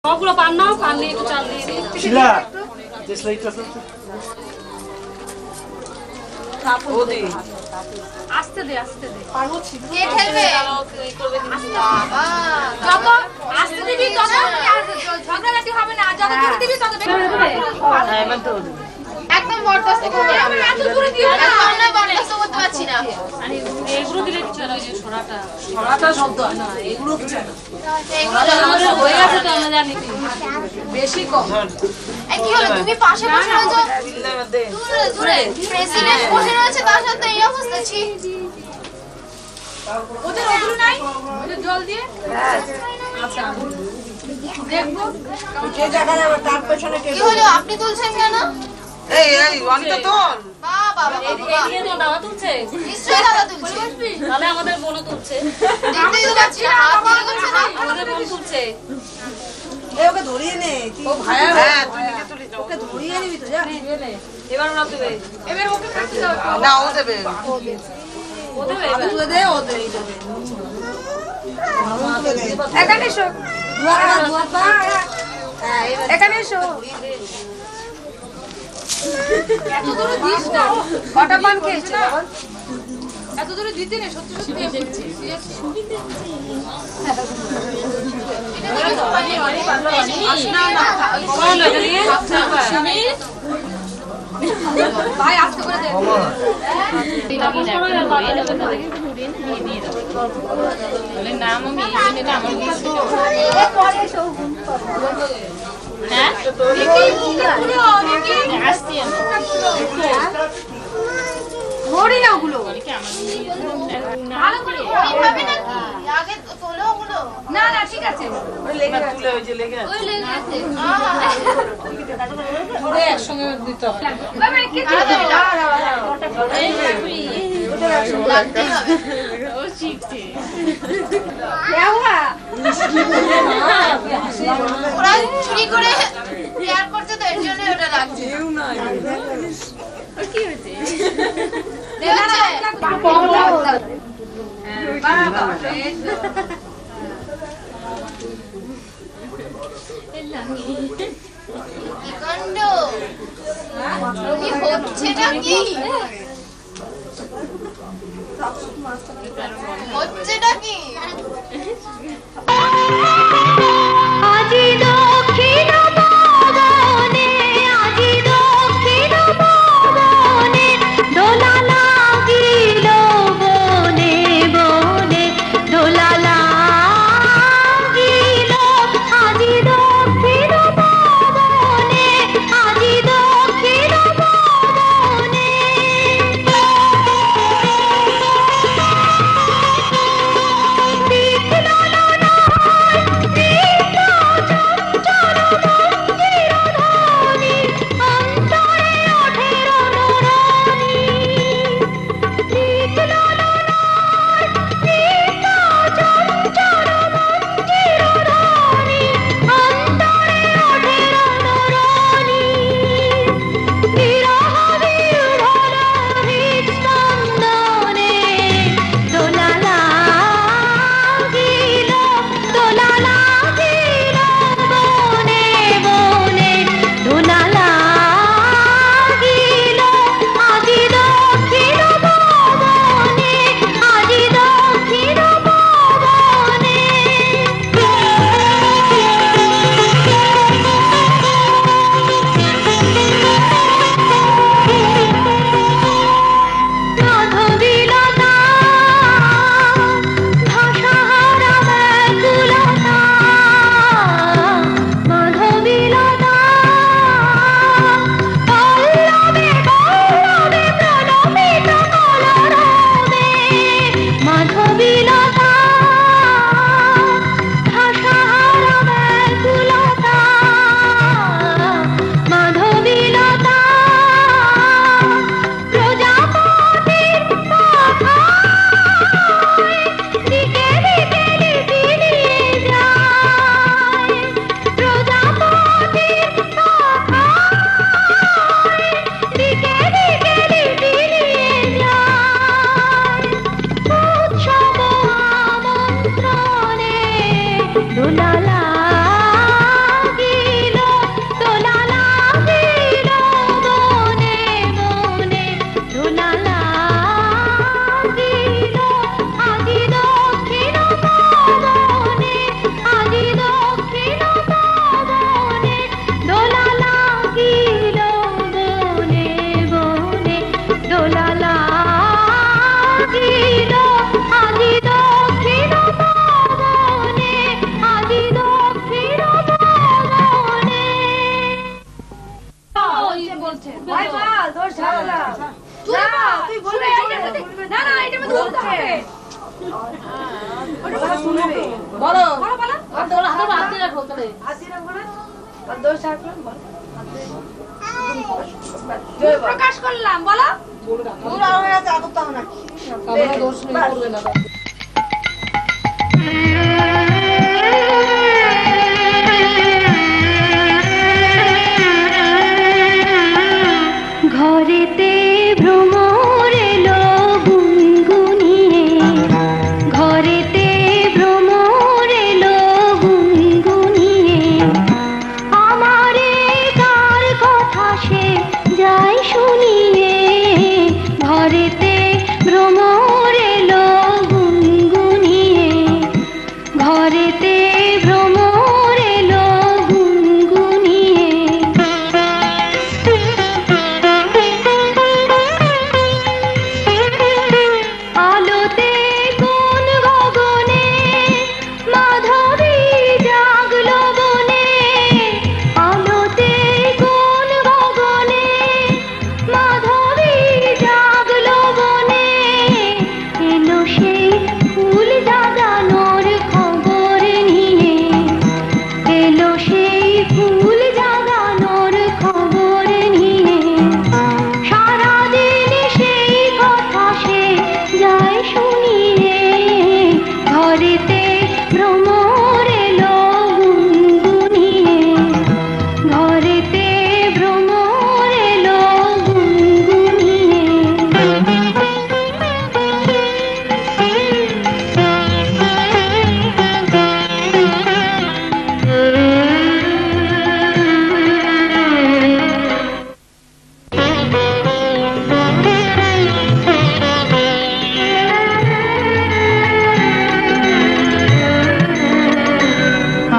সবগুলো পান নাও, পান নিয়ে একটু চাল দিয়ে দিই। শিলা যে স্লাইডটা আছে ওদি আস্তে দে, আস্তে দে। কে খেলবে? বাবা যত আস্তে দিবি তত ঝগড়াঝাটি হবে না, যত জোরে দিবি তত বেশি হবে। একদম বরদাস্ত করবে না। আমি এত জোরে দিও না। আমরা বরদাস্ত করতে পারছি না। আরে এগুলো দিলে কিছু না, ওই যে ছড়াটা শব্দ হয় না, এগুলো কিছু না। আমাদের হয়ে গেছে তো আমরা জানি কি। বেশি কম। এই কি হলো, তুমি পাশে বসে রয়েছো? দূরে দূরে প্রেসিডেন্ট বসে রয়েছে, তার সাথে এই অবস্থা। ছি, ওদের ওগুলো নাই, ওদের জল দিয়ে আচ্ছা দেখবো যে জায়গায় আবার তার পেছনে কে কি হলো, আপনি তুলছেন কেন? এই অনিতা তোল। বাবা বাবা এদিকে তো দাদা তুলছে, নিশ্চয়ই দাদা তুলছে। তাহলে আমাদের বোনও তুলছে, দেখতেই তো পাচ্ছি না, হাত দিয়ে তুলছে না। আমাদের বোন তুলছে। এই ওকে ধরিয়ে নে। ও ভায়া হ্যাঁ তুই নিকে তুলি যাও। ওকে ধরিয়ে নিবি তো যা। এবার ওরা দেবে, এবার ওকে রাখতে দাও। না ও দেবে। ও দেবে আমি তুলে দে ও দেই দেবে। এখানে এসো, এখানে এসো। এত দূরে দিস না, কটা পান খেয়েছে বাবা? এত দূরে দিতে নেই, সত্যি সত্যি দিয়ে বলছি। ভাই আস্তে করে দে। ধরি না ওগুলো, ভালো করে এইভাবে নাকি? আগে তোলো ওগুলো। না না ঠিক আছে, তুলে ওই যে লেগে ওই লেগে আছে। ধরে একসঙ্গে দিতে হবে। বাবা কে তাড়াতাড়ি লাগতেই হবে। ওরা চুরি করে শেয়ার করছে তো, এর জন্য ওটা লাগছে। কি কাণ্ড! কি হচ্ছেটা কি? হচ্ছেটা কি? আজি দক্ষিণ ভবনে, আজি দক্ষিণ ভবনে, দোলা লাগিল বনে বনে, দোলা লাগিল। আজি দক্ষিণ ভবনে, আজি দক্ষিণ ভবনে। বিপ্লব প্রকাশ করলাম বলো দূর আরো হয়ে আছে আদর তাও নাকি ঘরেতে ভ্রমর এলো গুনগুনিয়ে, ঘরেতে ভ্রমর এলো গুনগুনিয়ে, আমারে তার কথা সে যায় শুনিয়ে। ঘরেতে ভ্রমর এলো গুনগুনিয়ে, ঘরেতে ভ্রমর এলো গুনগুনিয়ে। আলোতে কোন গগনে মাধবী জাগলো বনে, আলোতে কোন গগনে মাধবী জাগলো বনে। এলো সেই ফুল জাগানোর খবর নিয়ে, এলো সেই ফুল জাগানোর খবর নিয়ে। সারাদিন সেই কথা সে যায় শুনিয়ে। ঘরেতে ভ্রমর এলো গুনগুনিয়ে, ঘরেতে ভ্রমর এলো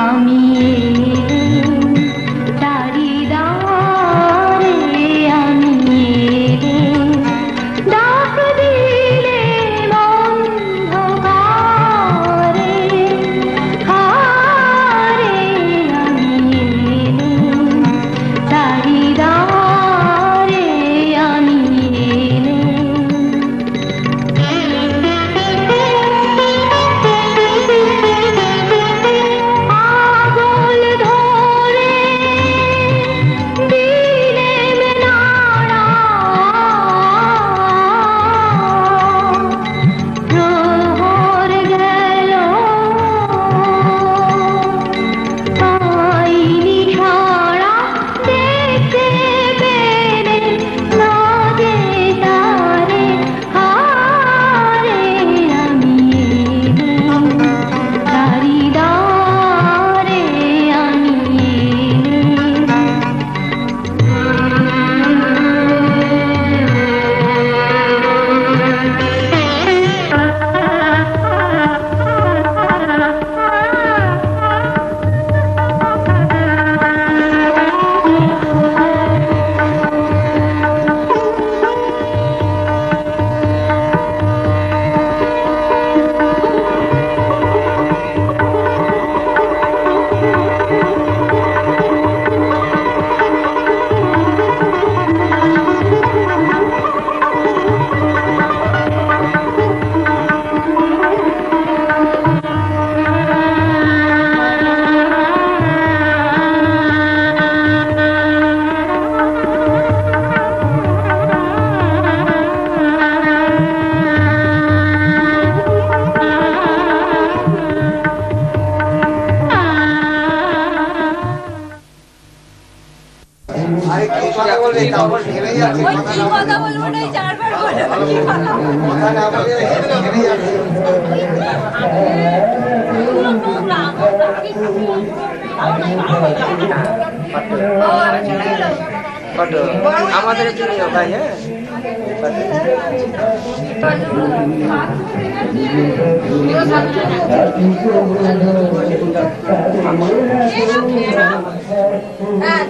আমি এলেম তারি দ্বারে, আমি এলেম ডাক দিলে অন্ধকারে। হারে আমি এলেম তারি দ্বারে, আমি আগল ধরে দিলেম নাড়া, প্রহর গেল পাইনি সাড়া। দেখতে পেলে না যে তারে, হারে আমি এলেম তারি দ্বারে, আমি কথা বলবো না চারবার আমাদের ভাই হ্যাঁ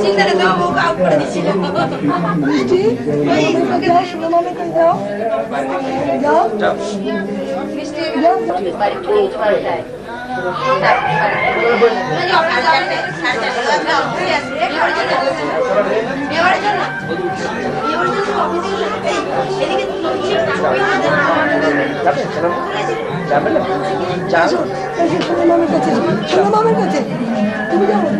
চিন্তা আউট করে দিচ্ছিল মিষ্টি মামের কাছে মামের কাছে তুমি যাবো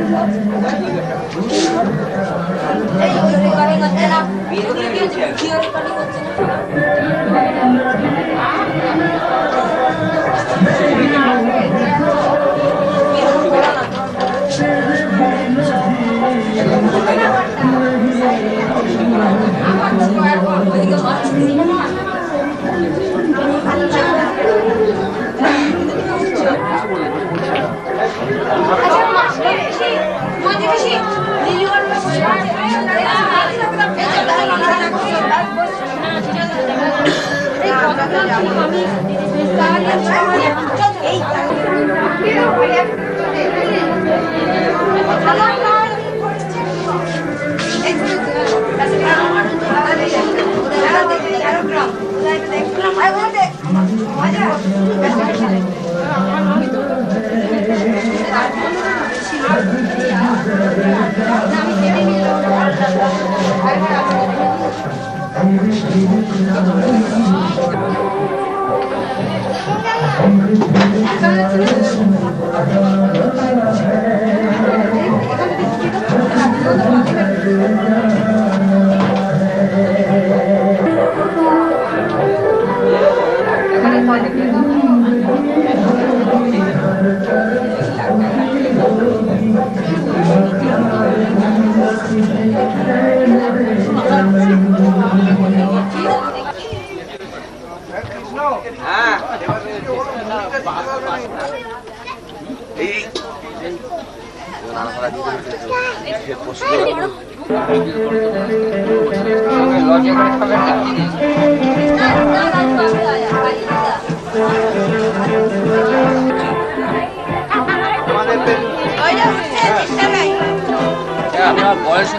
আপনার বয়স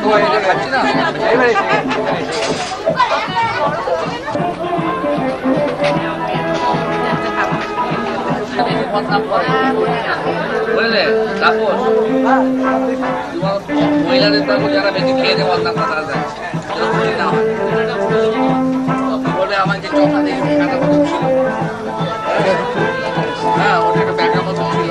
খাচ্ছি না বুঝলে তাপস তোমার মহিলাদের তারপর যারা বেশি খেয়ে দেওয়ার নাম তারা যাচ্ছে বলে আমাকে চোখা দিয়ে ব্যাটার মতো ছিল হ্যাঁ ওটা একটা ব্যাটার মতো ছিল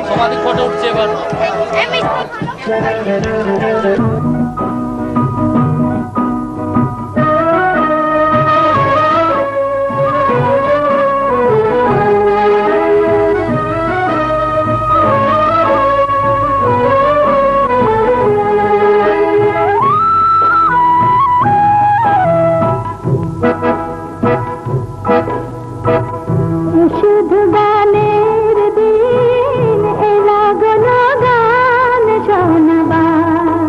সমাধি ফটো উঠছে এবার শুধু গানের দিন এলা গান শোনাবার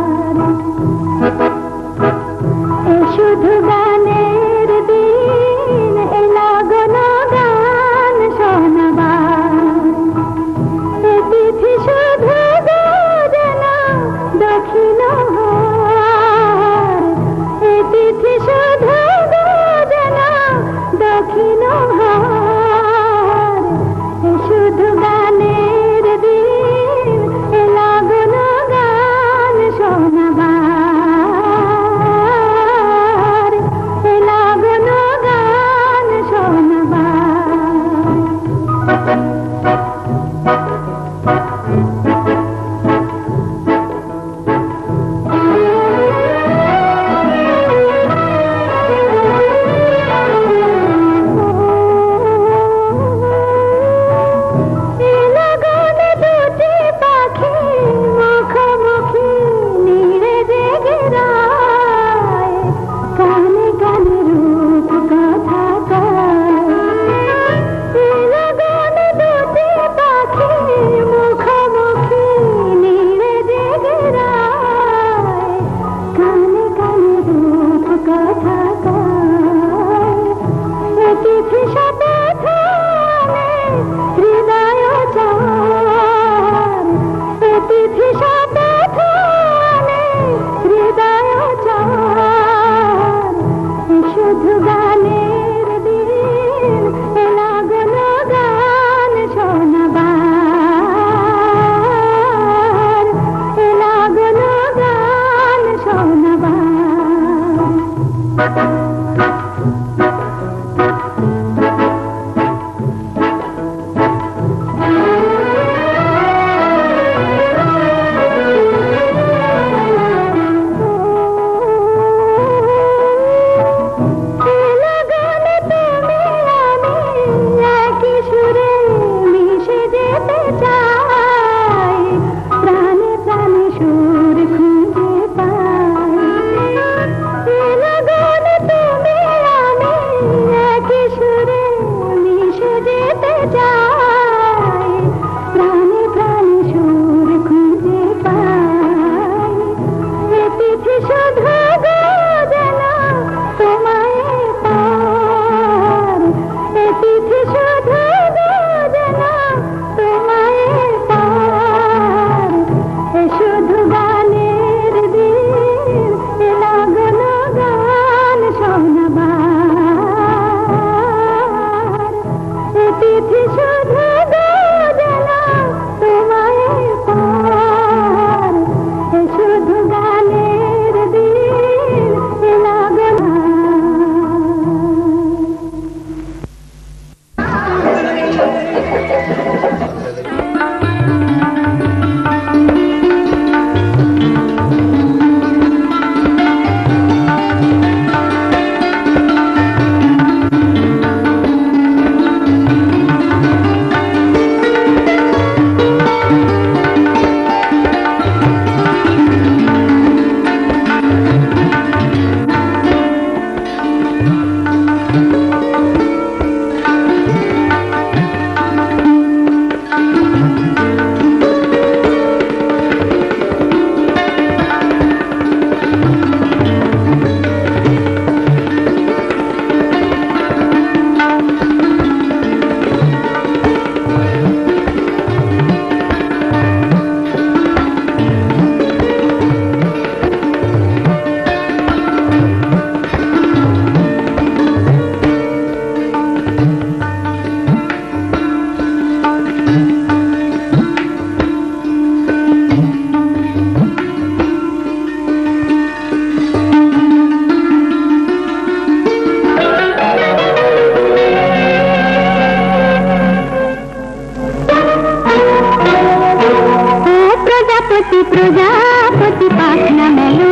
प्रजापति पाखना मेलो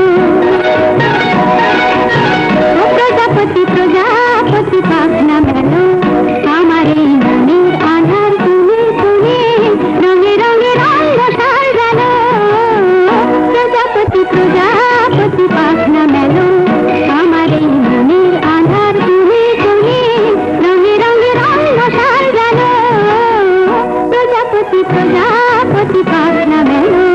प्रजापति प्रजापति पाखना मेलो हमारे मনের আধার তুলে তুলে রঙে রঙে রঙ সাজানো प्रजापति प्रजापति पाखना मेलो हमारे মনের আধার তুলে তুলে রঙে রঙে রঙ সাজানো प्रजापति प्रजापति पाखना मेलो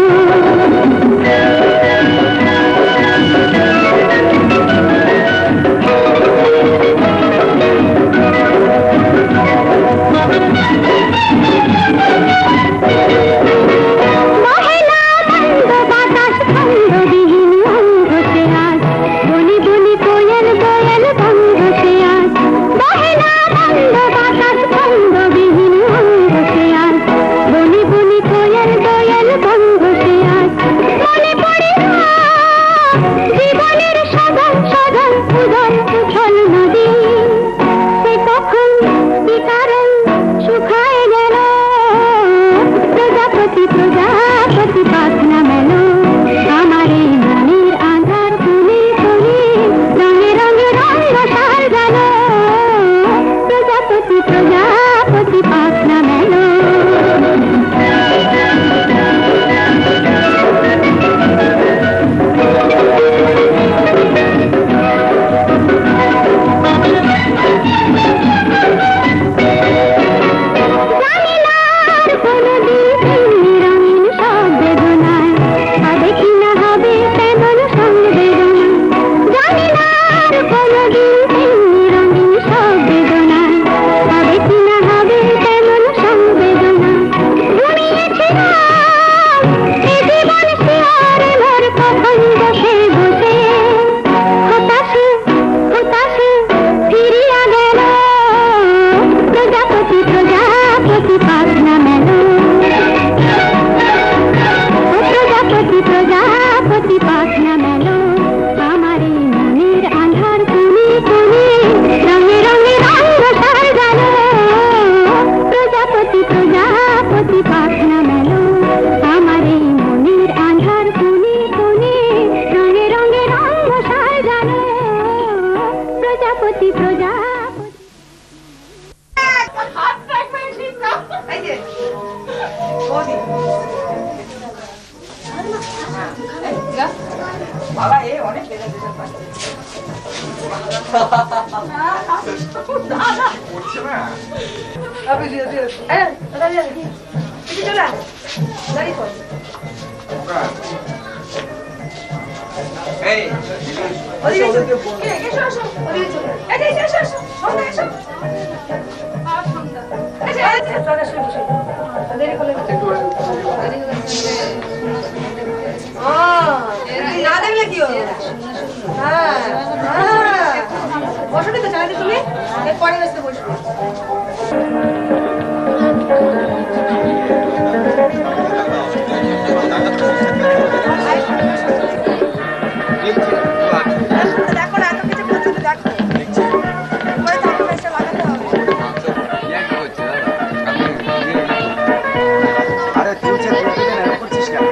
অতিথি প্রজাপতি এই যে বৌদি বাবা এ অনেক বেজা বেজা পাচ্ছে আপনি দিয়ে দিয়ে দাঁড়িয়ে কি চলা দাঁড়িয়ে কর এই ওদিকে কে এসো এসো ওদিকে চলে এই যে এসো এসো সঙ্গে এসো আর সঙ্গে এই যে তোরা শুনে দেরি করলে না দেখলে কি হবে হ্যাঁ হ্যাঁ বসো তো চালাতে তুমি এরপরে বসতে বসবে দেখো না এত কিছু করছো তো দেখো পরে তো আমাকে এসে লাগাতে হবে আরে তুই যে এরকম করছিস কেন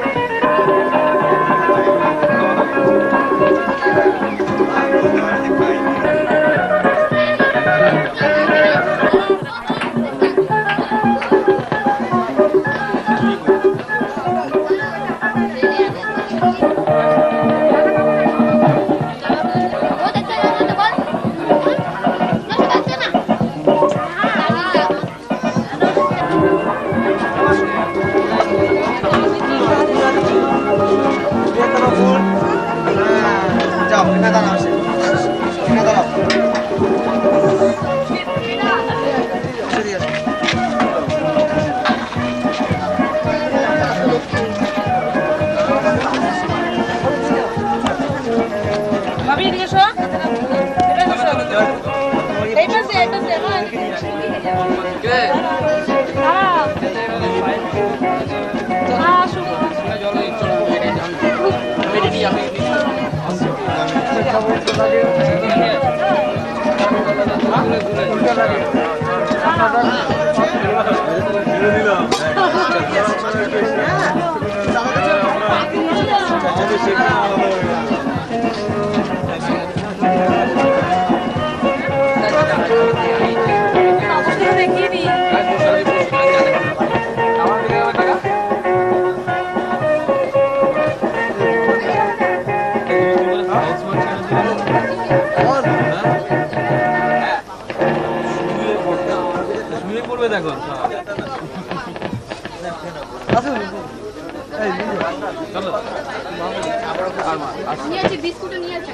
যাও এখানে দাঁড়াও এখানে দাঁড়াও ভাবি এদিকে এসো এই পাশে কে নিয়েছি বিস্কুট নিয়েছি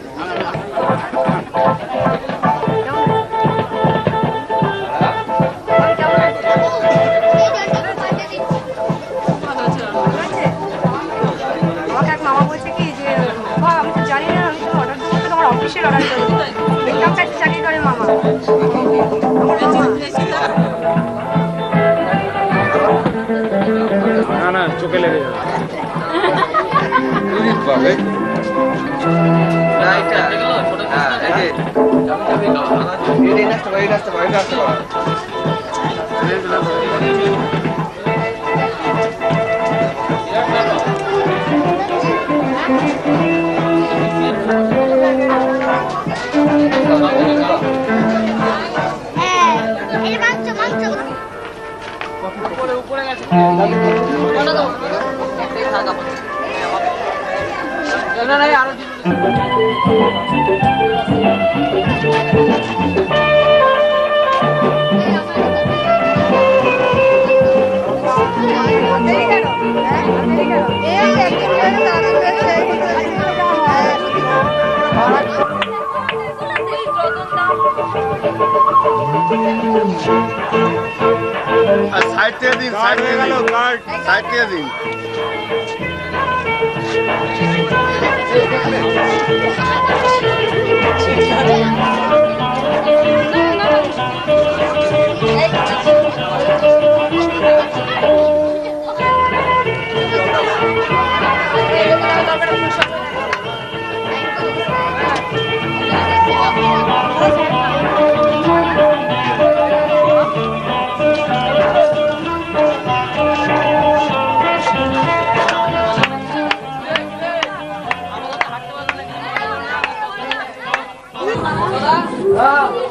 আমাকে এক মামা বলছে কি যে বাবা আমি তো জানি না আমি তো অর্ডার দেবো তো তোমার অফিসের অর্ডার দেবো দেখলাম কাছে চাকরি করে মামা না না চোখে লেগে যাবে উপরে গেছে না না আরো সাইড থেকে দিন সাইড থেকে গেল সাইড থেকে দিন Ah!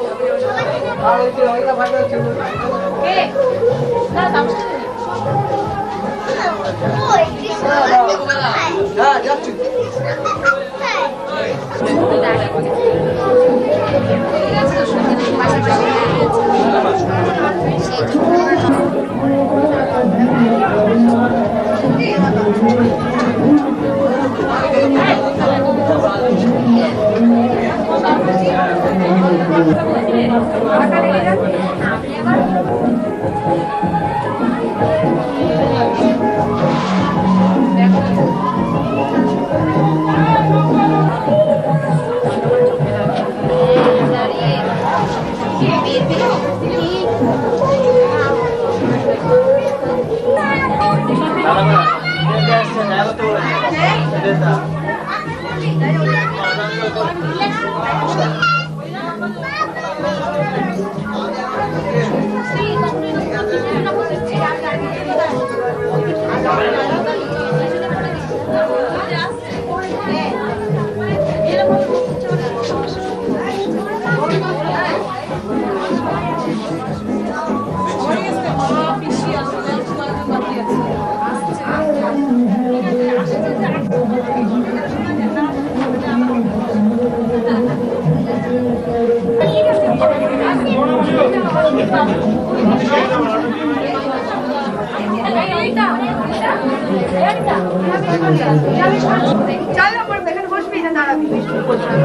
চল ওপরে এখানে বসবি না দাঁড়াবি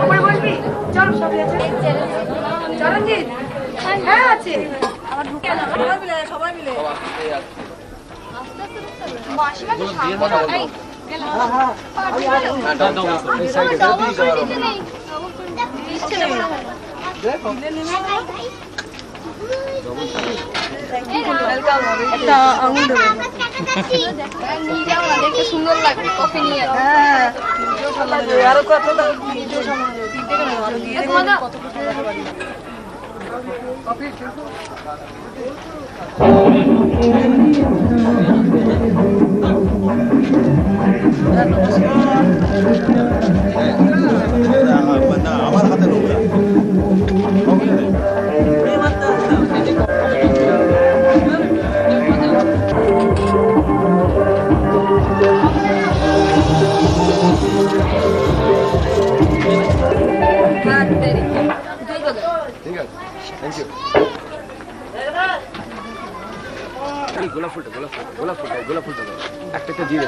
ওপরে বসবি চল সবাই আছে চরণজিৎ হ্যাঁ আছে আমার ঢুকে না সবাই মিলে মাসিমা তো সামনে দেখতে সুন্দর লাগবে কফি নিয়ে আরো কত আমার হাতে নোংরা ঠিক আছে থ্যাংক ইউ গোলাপ ফুলটা একটা জিরে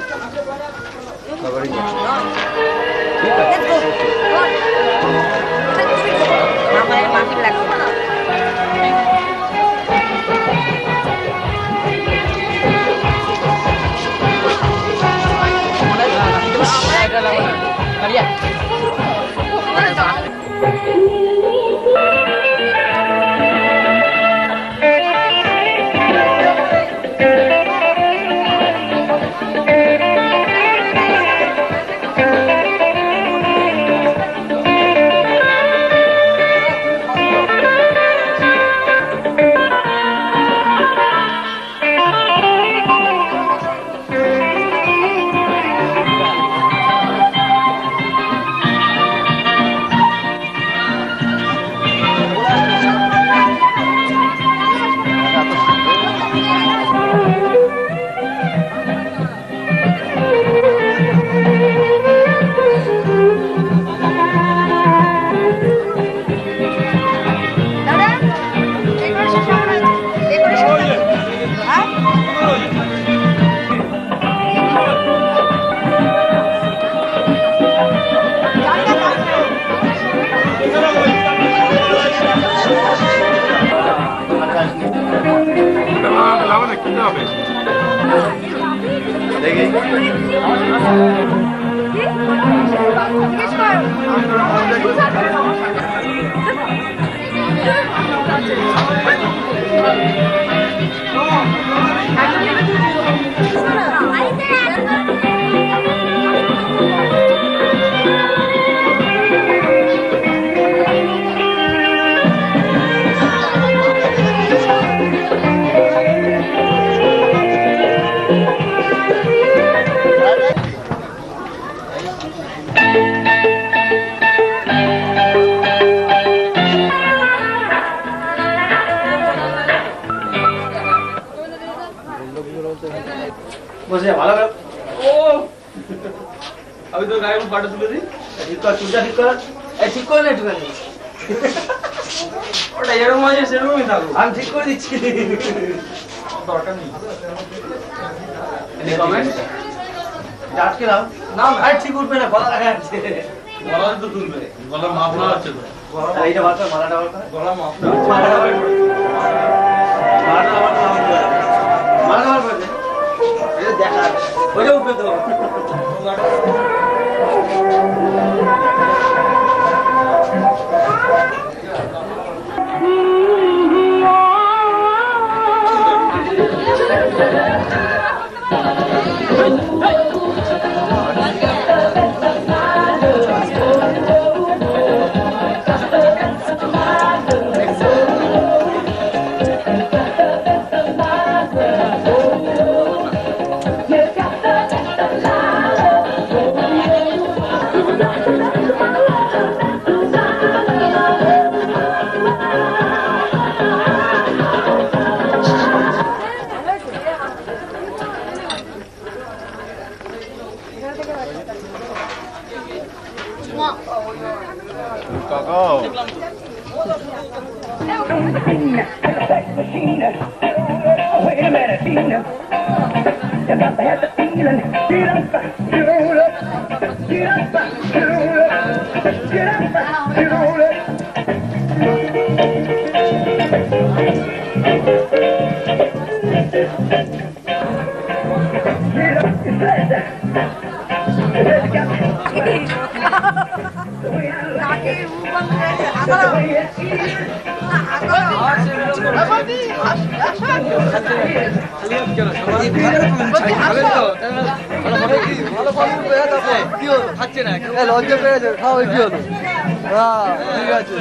বসে যা, ভালো করে। ও আমি তো গায়ে পাটা তুলে দিই। ঠিক কর, চুলটা ঠিক কর। এই ঠিক করে না একটুখানি। ওটা এরকম আছে সেরকমই থাকুক। আমি ঠিক করে দিচ্ছি। দরকার নেই। কমেন্ট আটকে দাও। না আরে ঠিক উঠবে না, গলা দেখা যাচ্ছে। গলা তো তুলবে, গলা মাপ না হচ্ছে তো। আর এইটা বার কর, মালাটা বার কর। গলা মাপ না মালাটা বার কর। মালাটা বার কর, মালাটা বার কর দে। এই দেখা, ওইটা উঠবে তো। লজ্জা পেয়েছে, খাও কি হলো? হ্যাঁ ঠিক আছে।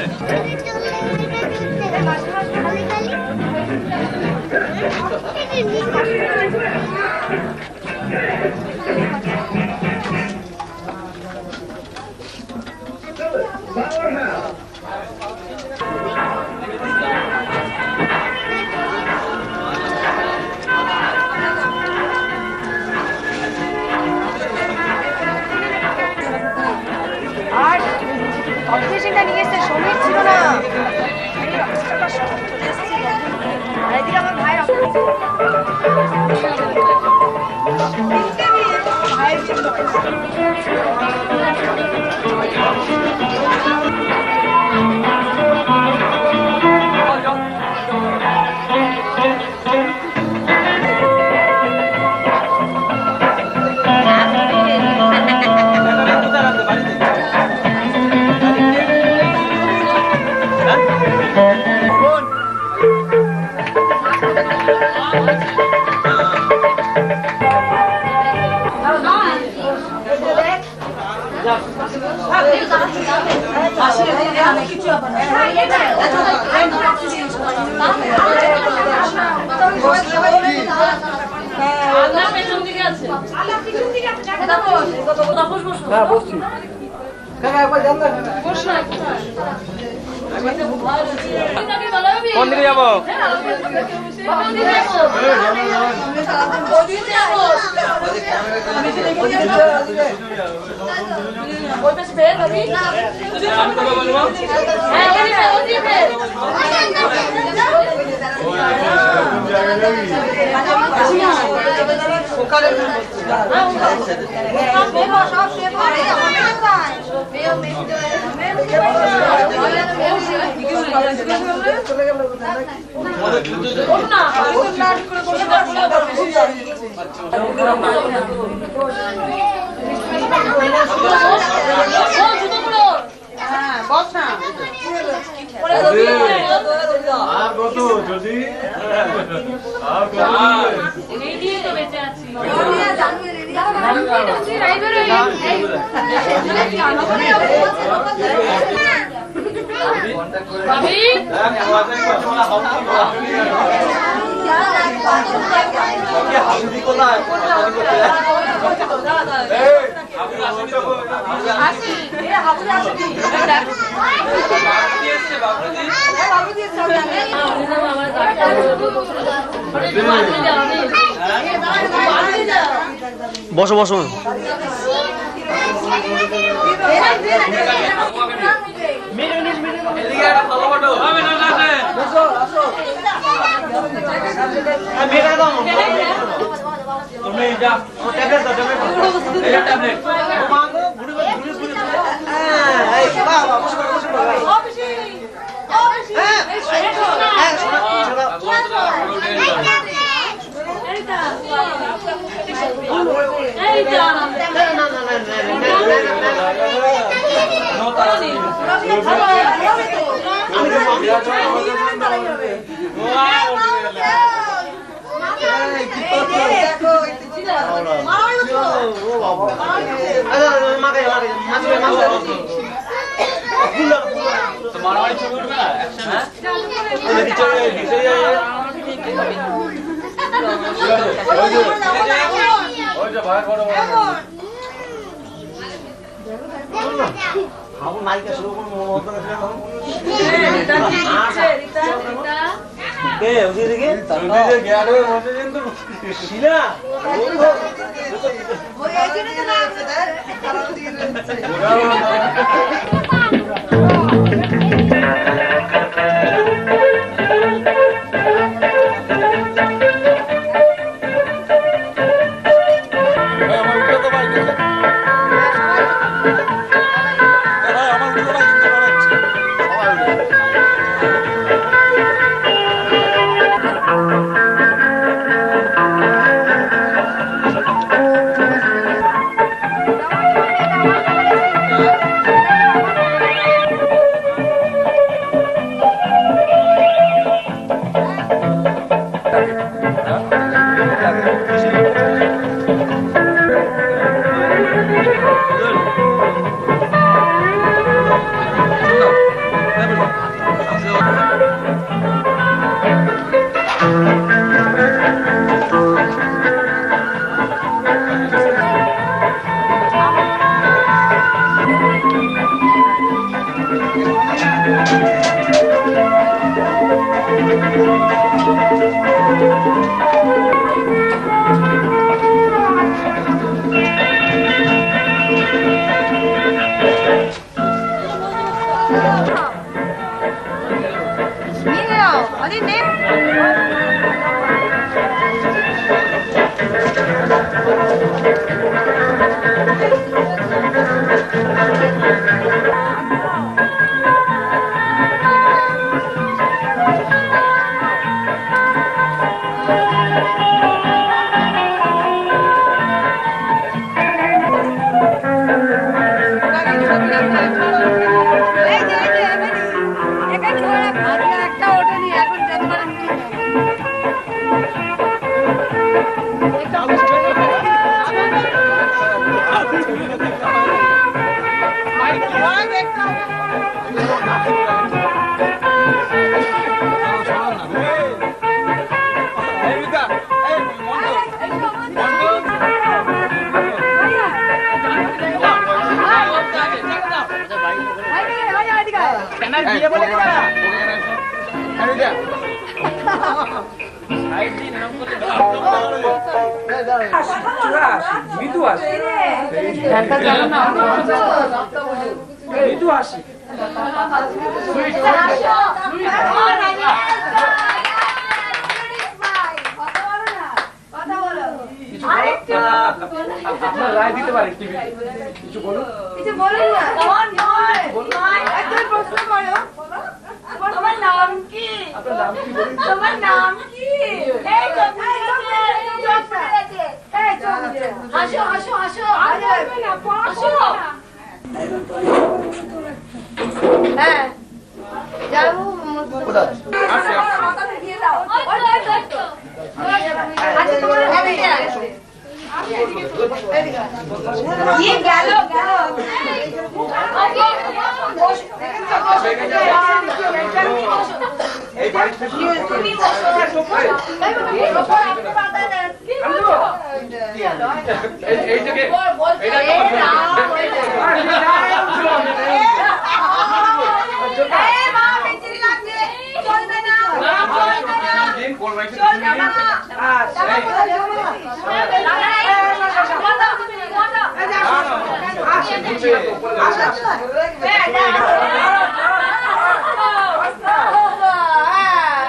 আর অবজেকশনটা নিয়ে এসছে, সমীর ছিল না। এই অবস্থাটা সমীর চলে এসছে। আর এদিকে আমার ভাইয়ের ভাইয়ের জন্য হ্যাঁ বসছি। কাকা একবার যান না। কোন দিকে যাবো? আমার বসো বসো। চল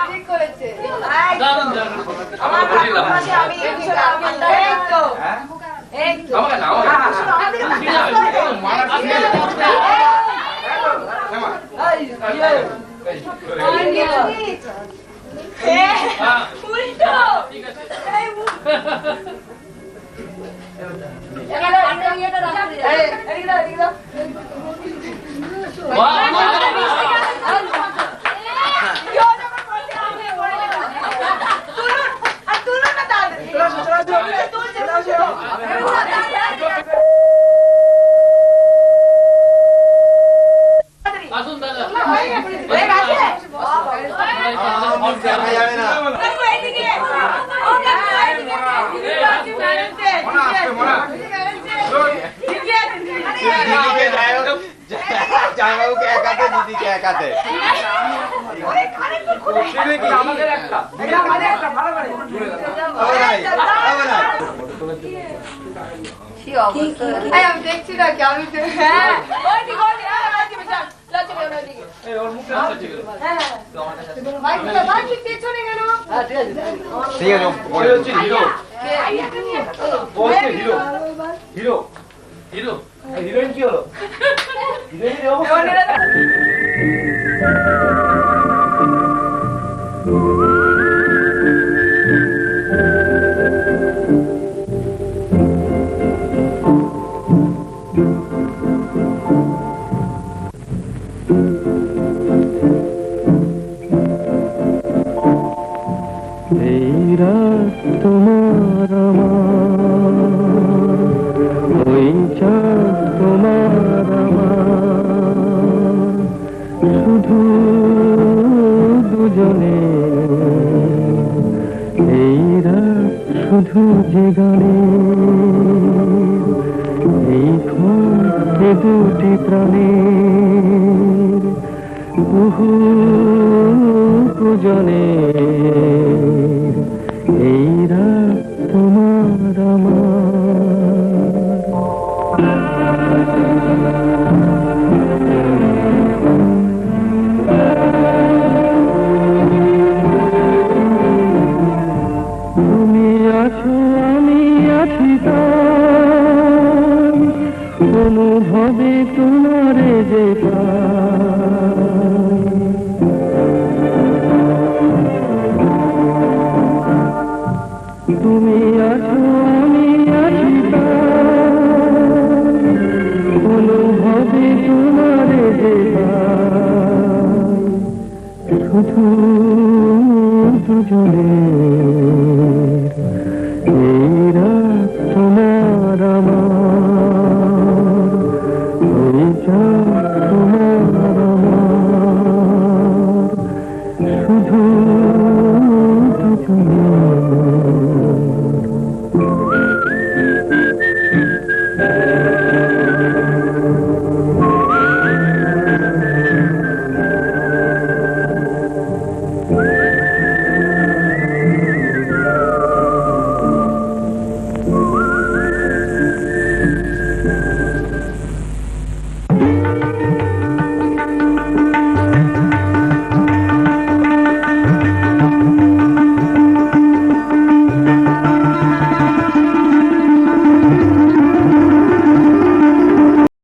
ঠিক করেছে। দারুণ দারুণ আমার বুঝিলাম আমাকে নাও আসুন দাদা যাবে না জামাইবাবুকে একাতে দিদিকে একাতে আমাদের একটা আমি দেখছি না কি আমি পেছনে গেল ঠিক আছে হিরো হিরো হিরো হিরোইন কি হলো হিরোইনের অবস্থা এই রাত তোমার আমার, ওই চাঁদ তোমার আমার, শুধু দুজনে এই রাত শুধু যে গানে এই ক্ষণে দুটি প্রাণের বহু পূজনে এই রাত তোমার আমার। তুমি আছো আমি আছি তাই অনুভবে তোমারে যে পাই। তুমি আছো আমি আছি তাই অনুভবে তোমারে যে পাই। শুধু দুজনের